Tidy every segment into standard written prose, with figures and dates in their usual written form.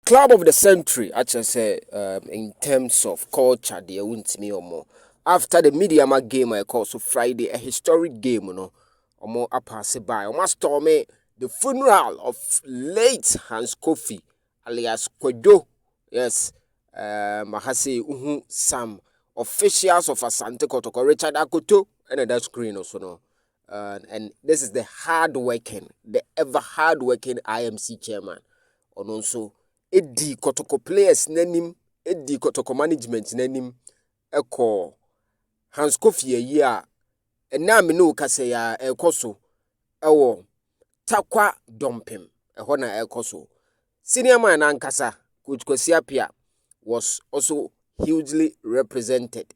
Club of the century, actually say, in terms of culture, they won't me or more. After the Media game, I call so Friday, a historic game, or more pass by. I must tell me the funeral of late Hans KOFIE, alias Kwedo. Yes, Mahase Uhu Sam, officials of Asante KOTOKO, Richard Akoto, and that screen also, no. And this is the the ever hard-working IMC chairman. And also, Edi KOTOKO Players nanim, Edi KOTOKO Management nanim, Eko Hans KOFIE year, and now me no kase ya ekoso, ewo Tarkwa dumping, ehona ekoso. Senior man ankasa, Coach Kwesi was also hugely represented,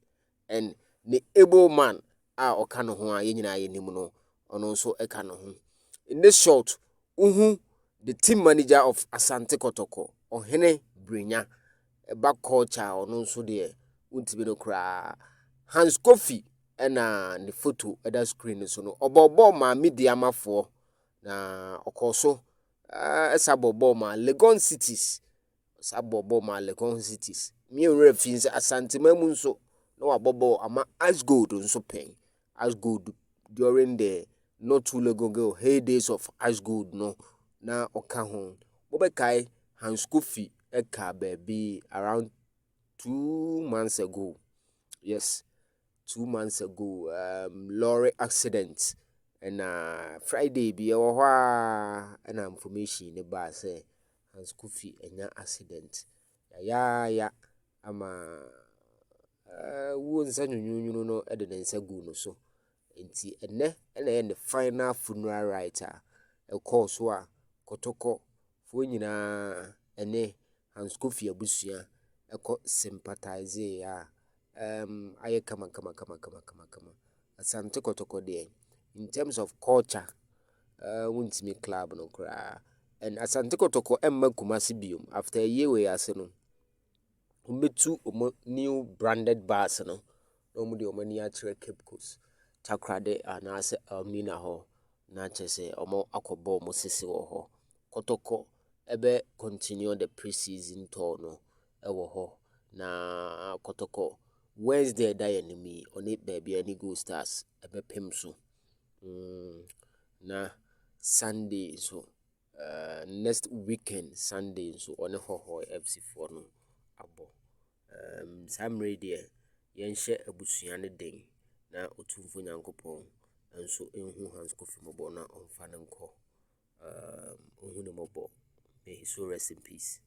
and the able man okano ho a yenyina yenim no ono nso ekano ho. In this short, the team manager of Asante KOTOKO, Ohene Brinya, a back culture ono nso de untimi no kra. Hans KOFIE and the photo at that screen so no obobo ma media mafo na okoso esabobo ma Legon cities sabobo ma Legon cities me refins Asante mamu nso no abobo ama as gold nso pen as gold during the not too long ago heydays of as gold no na oka ho bobekai Hans KOFIE eka baby around 2 months ago. Yes, 2 months ago, lorry accident and Friday be and information about say Hans KOFIE and accident. Ya ama won sanyo no evidence ago no so enti ene the final funeral writer e call so a KOTOKO fo nyina ene Hans KOFIE abusua e ko sympathize ya aye kama Asante KOTOKO there in terms of culture wuntimi club no kra and Asante KOTOKO emma Kumasi biom after a year we ase no umetu new branded bars no omo de omani a chere Cape Coast Tarkwa de anase Almina ho na chese omo akobo mo sisi wo ho KOTOKO ebe continue the pre-season tour no ewo ho na KOTOKO Wednesday die enemy on it baby any go stars ebe pem so na Sunday so next weekend Sunday so on ho FC4 no abo sam radio yenhye abusua ne den na otumfo nyankopon enso enhu Hans KOFIE mobo na onfa ne nko ohune mobo may he so rest in peace.